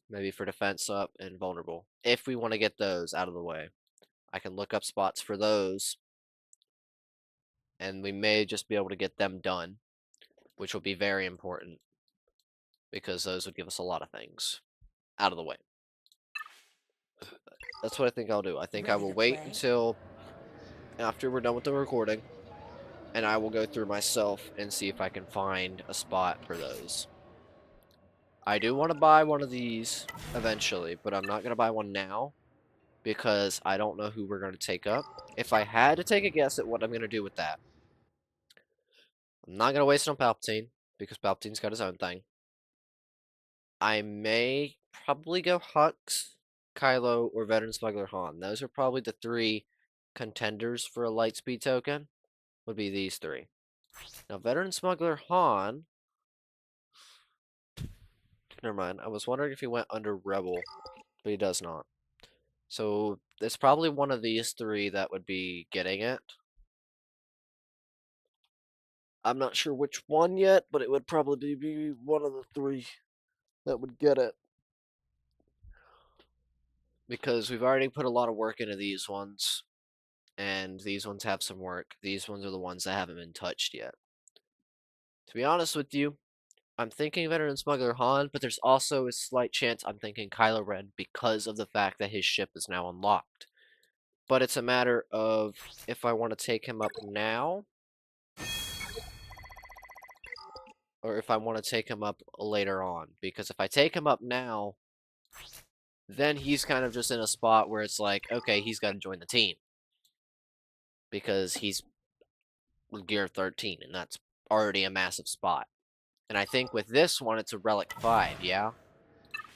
maybe for defense up and vulnerable. If we want to get those out of the way, I can look up spots for those, and we may just be able to get them done, which will be very important because those would give us a lot of things out of the way. That's what I think I'll do. I think I Ready will to wait play? until after we're done with the recording, and I will go through myself and see if I can find a spot for those. I do want to buy one of these eventually, but I'm not going to buy one now because I don't know who we're going to take up. If I had to take a guess at what I'm going to do with that, I'm not going to waste it on Palpatine because Palpatine's got his own thing. I may probably go Hux, Kylo, or Veteran Smuggler Han. Those are probably the 3 contenders for a Lightspeed token, would be these 3. Now, Veteran Smuggler Han, never mind. I was wondering if he went under Rebel, but he does not. So, it's probably one of these 3 that would be getting it. I'm not sure which one yet, but it would probably be one of the three that would get it. Because we've already put a lot of work into these ones, and these ones have some work. These ones are the ones that haven't been touched yet. To be honest with you, I'm thinking Veteran Smuggler Han, but there's also a slight chance I'm thinking Kylo Ren because of the fact that his ship is now unlocked. But it's a matter of if I want to take him up now, or if I want to take him up later on. Because if I take him up now, then he's kind of just in a spot where it's like, okay, he's got to join the team. Because he's Gear 13, and that's already a massive spot. And I think with this one, it's a Relic 5, yeah?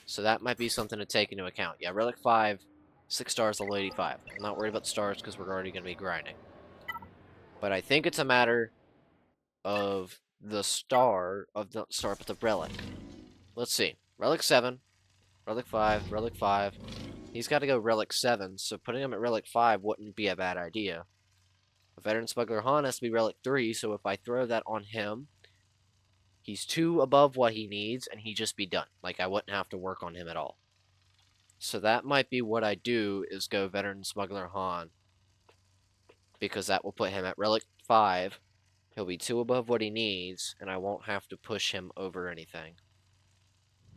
So that might be something to take into account. Yeah, Relic 5, 6 stars, level 85. I'm not worried about the stars because we're already going to be grinding. But I think it's a matter of the star, but the Relic. Let's see. Relic 7, Relic 5, Relic 5. He's got to go Relic 7, so putting him at Relic 5 wouldn't be a bad idea. A Veteran Smuggler Han has to be Relic 3, so if I throw that on him, he's 2 above what he needs, and he'd just be done. Like, I wouldn't have to work on him at all. So that might be what I do, is go Veteran Smuggler Han. Because that will put him at Relic 5. He'll be 2 above what he needs, and I won't have to push him over anything.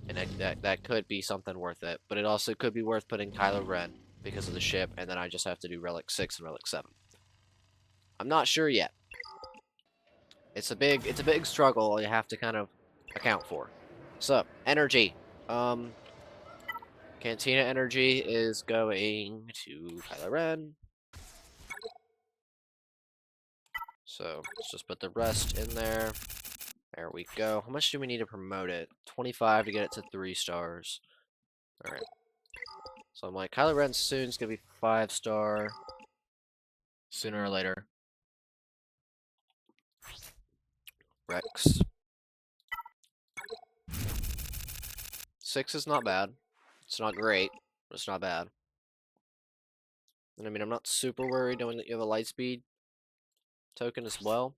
And that could be something worth it. But it also could be worth putting Kylo Ren because of the ship, and then I just have to do Relic 6 and Relic 7. I'm not sure yet. It's a big struggle you have to kind of account for. So, energy. Cantina energy is going to Kylo Ren. So, let's just put the rest in there. There we go. How much do we need to promote it? 25 to get it to 3 stars. Alright. So I'm like, Kylo Ren soon's gonna be 5-star. Sooner or later. Rex. 6 is not bad. It's not great, but it's not bad. And I mean, I'm not super worried knowing that you have a lightspeed token as well.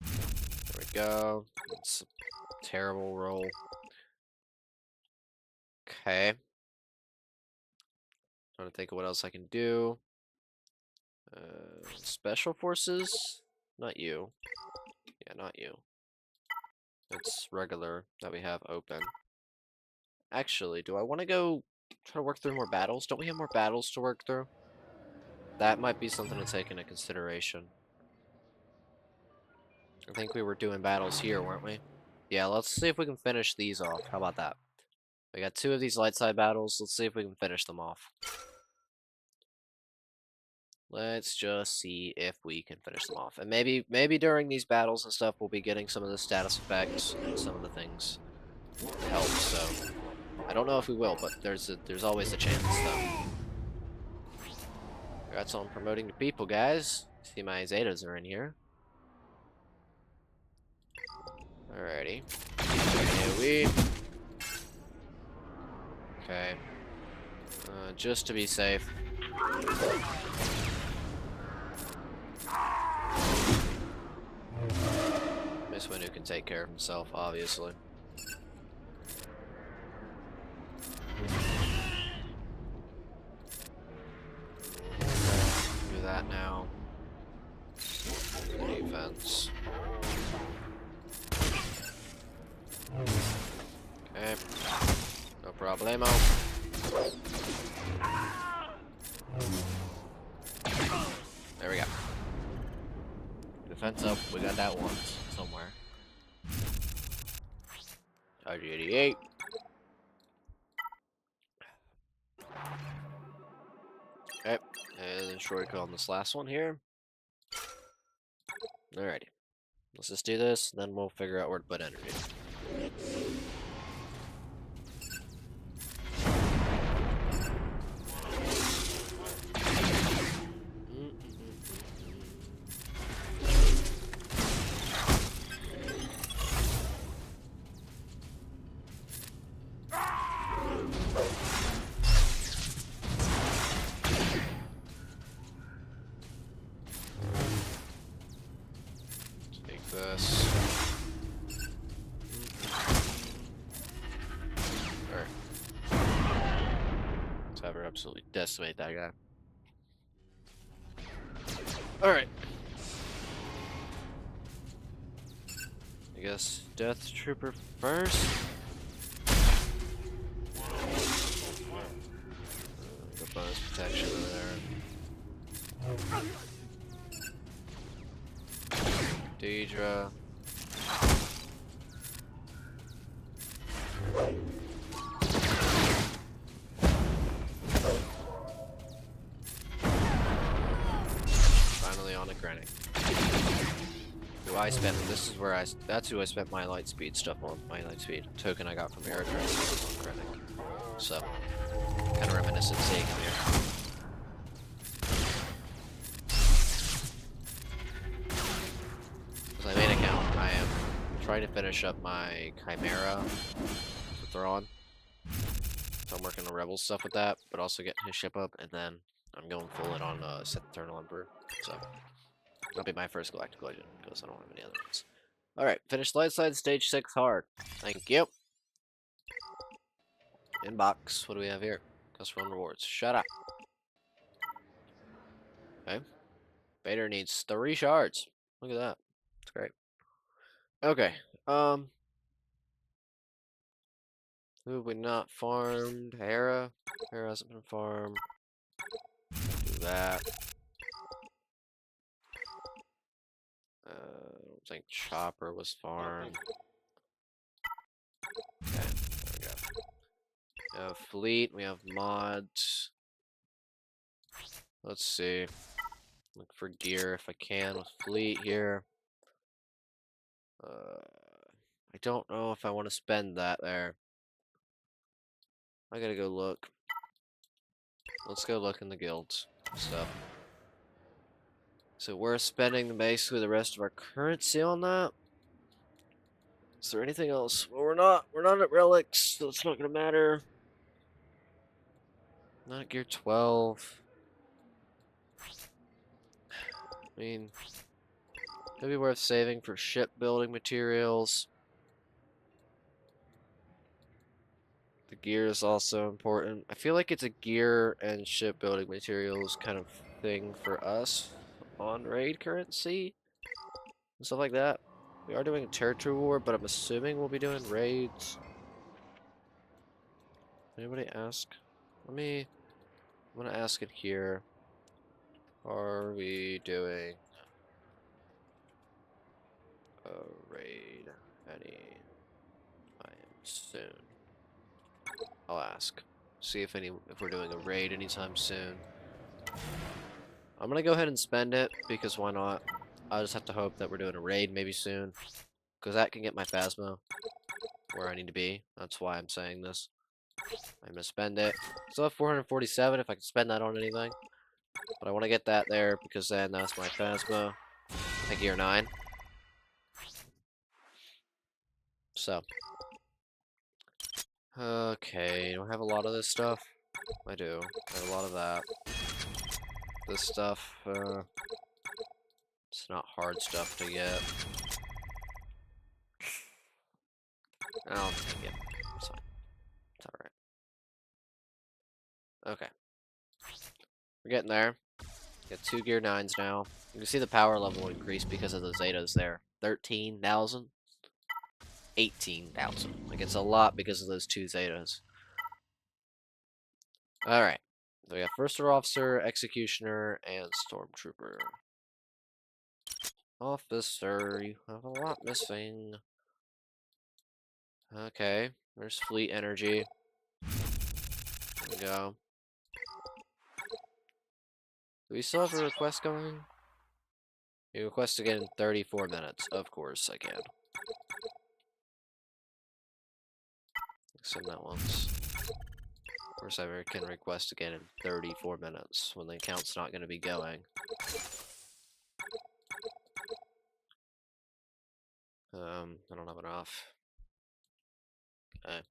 There we go. It's a terrible roll. Okay. Trying to think of what else I can do. Special forces? Not you. Yeah, not you. It's regular that we have open. Actually, do I want to go try to work through more battles? Don't we have more battles to work through? That might be something to take into consideration. I think we were doing battles here, weren't we? Yeah, let's see if we can finish these off. How about that? We got 2 of these light side battles. Let's see if we can finish them off. Let's just see if we can finish them off. And maybe during these battles and stuff, we'll be getting some of the status effects and some of the things help, so I don't know if we will, but there's always a chance, though. Congrats on promoting the people, guys. See, my Zetas are in here. Alrighty. AoE. Okay. Just to be safe. Miss Windu can take care of himself, obviously. Do that now. Defense. Okay. No problemo. There we go. Defense up. We got that once somewhere. Charge 88. Okay. And shortcut on this last one here. Alrighty. Let's just do this, then we'll figure out where to put energy. this. Alright. Let's have her absolutely decimate that guy. Alright. I guess Death Trooper first. The bonus protection there. Deidre. Finally on a Krennic. Who I spent, this is where that's who I spent my light speed stuff on. My light speed token I got from Air Dress on Krennic. So, kind of reminiscent seeing him here. As my main account, I am trying to finish up my Chimera for Thrawn. So I'm working on Rebel stuff with that, but also getting his ship up, and then I'm going full in on Sith Eternal Emperor. So, that'll be my first Galactic Legend, because I don't have any other ones. Alright, finish light side stage 6 hard. Thank you. Inbox, what do we have here? Customer rewards. Shut up. Okay. Vader needs 3 shards. Look at that. That's great. Okay. Who have we not farmed? Hera. Hera hasn't been farmed. Do that. I don't think Chopper was farmed. Okay, there we go. We have fleet, we have mods. Let's see. Look for gear if I can with fleet here. I don't know if I want to spend that there. I gotta go look. Let's go look in the guilds stuff. So we're spending basically the rest of our currency on that. Is there anything else? Well, we're not at relics, so it's not gonna matter. Not gear 12. I mean, could be worth saving for shipbuilding materials. The gear is also important. I feel like it's a gear and shipbuilding materials kind of thing for us on raid currency and stuff like that. We are doing a territory war, but I'm assuming we'll be doing raids. Anybody ask? I'm gonna ask it here. Are we doing a raid any time soon? I'll ask. See if we're doing a raid anytime soon. I'm gonna go ahead and spend it because why not? I just have to hope that we're doing a raid maybe soon, because that can get my Phasma where I need to be. That's why I'm saying this. I'm gonna spend it. Still have 447 if I can spend that on anything, but I want to get that there because then that's my Phasma. I gear 9. So, okay, do I have a lot of this stuff? I do. I have a lot of that. This stuff, it's not hard stuff to get. I don't think I get it. It's fine. It's alright. Okay. We're getting there. Got 2 gear 9s now. You can see the power level increase because of the Zetas there. 13,000. 18,000. Like, it's a lot because of those 2 Zetas. Alright. So we got First Officer, Executioner, and Stormtrooper. Officer, you have a lot missing. Okay. There's Fleet Energy. There we go. Do we still have a request going? You request again in 34 minutes. Of course I can. Send that once. Of course I can request again in 34 minutes when the account's not going to be going. I don't have enough. Okay.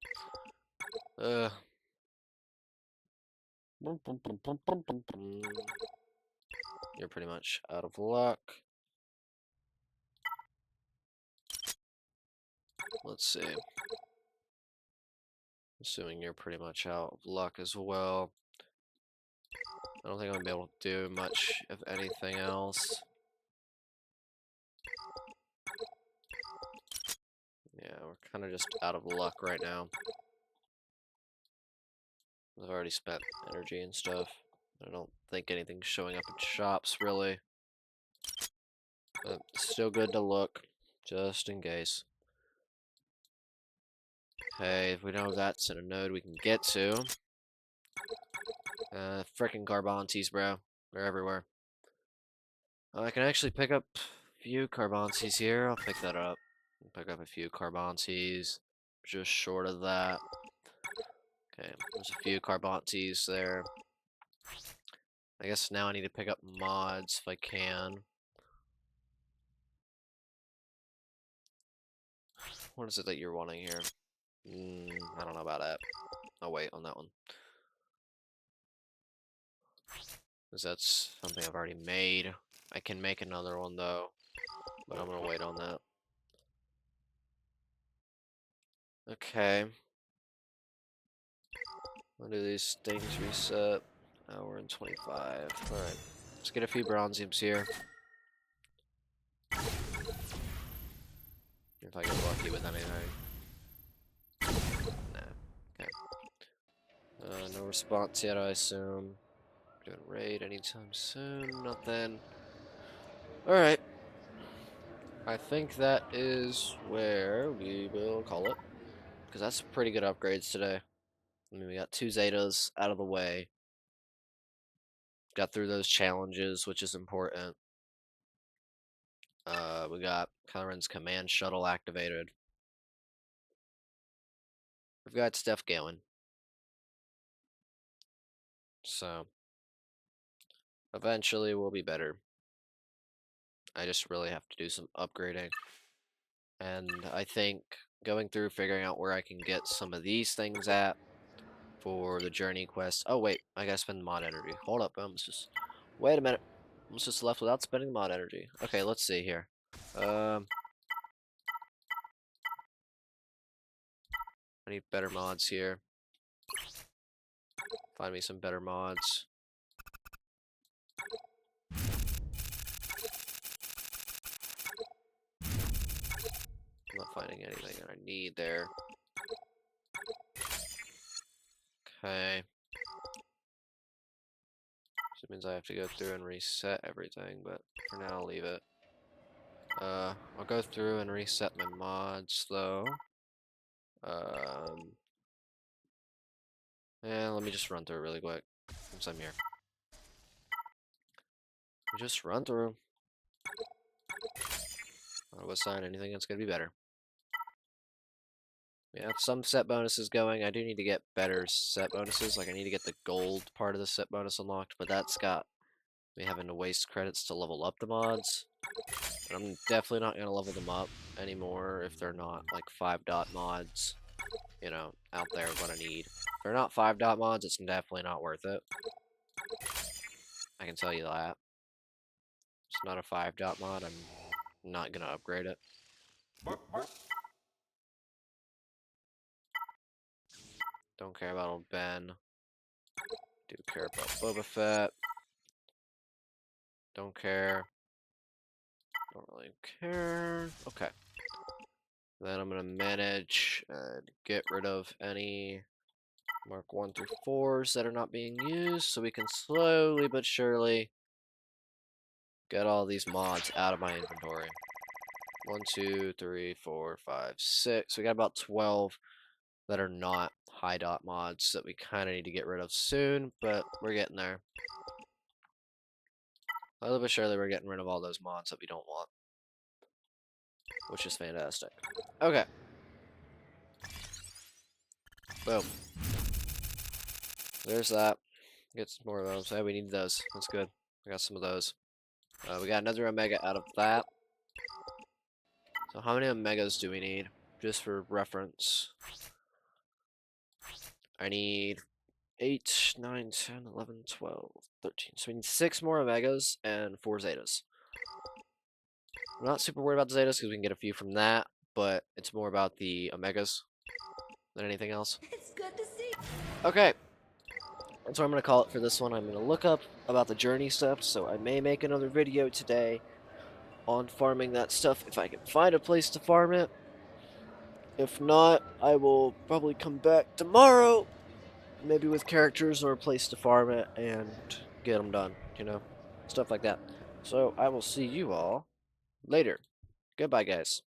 You're pretty much out of luck. Let's see. Assuming you're pretty much out of luck as well. I don't think I'm gonna be able to do much of anything else. Yeah, we're kind of just out of luck right now. I've already spent energy and stuff. I don't think anything's showing up in shops, really. But still good to look, just in case. Okay, if we know that's in a node we can get to. Frickin' Carbontes, bro. They're everywhere. I can actually pick up a few Carbontes here. I'll pick that up. Pick up a few Carbontes. Just short of that. Okay, there's a few Carbontes there. I guess now I need to pick up mods if I can. What is it that you're wanting here? I don't know about that. I'll wait on that one. Because that's something I've already made. I can make another one though. But I'm gonna wait on that. Okay. When do these things reset? Hour and 25. Alright. Let's get a few bronziums here. If I get lucky with anything. Nah. Okay. No response yet, I assume. Doing raid anytime soon. Nothing. Alright. I think that is where we will call it. Because that's pretty good upgrades today. I mean, we got 2 Zetas out of the way. Got through those challenges, which is important. We got Kyron's command shuttle activated. We've got stuff going. So, eventually we'll be better. I just really have to do some upgrading. And I think going through figuring out where I can get some of these things at for the journey quest. Oh wait, I gotta spend mod energy. Hold up, wait a minute. I'm just left without spending mod energy. Okay, let's see here. I need better mods here. Find me some better mods. I'm not finding anything that I need there. Okay. So it means I have to go through and reset everything, but for now I'll leave it. I'll go through and reset my mods though. And let me just run through it really quick since I'm here. Just run through. I don't assign anything that's gonna be better. We have some set bonuses going. I do need to get better set bonuses. Like I need to get the gold part of the set bonus unlocked, but that's got me having to waste credits to level up the mods. And I'm definitely not gonna level them up anymore if they're not like 5-dot mods. You know, out there what I need. If they're not 5-dot mods, it's definitely not worth it. I can tell you that. It's not a 5-dot mod, I'm not gonna upgrade it. Don't care about old Ben. Do care about Boba Fett. Don't care. Don't really care. Okay. Then I'm gonna manage and get rid of any Mark 1 through 4s that are not being used, so we can slowly but surely get all these mods out of my inventory. 1, 2, 3, 4, 5, 6. We got about 12 that are not high dot mods that we kind of need to get rid of soon, but we're getting there. Slowly but surely we're getting rid of all those mods that we don't want, which is fantastic. Okay. Boom. There's that. Get some more of those. Hey, we need those. That's good. I got some of those. We got another Omega out of that. So how many Omegas do we need? Just for reference. I need 8, 9, 10, 11, 12, 13. So we need 6 more Omegas and 4 Zetas. I'm not super worried about the Zetas because we can get a few from that. but it's more about the Omegas than anything else. It's good to see. Okay, that's what I'm gonna call it for this one. I'm gonna look up about the journey stuff, so I may make another video today on farming that stuff if I can find a place to farm it. If not, I will probably come back tomorrow, maybe with characters or a place to farm it and get them done, stuff like that. So I will see you all later. Goodbye, guys.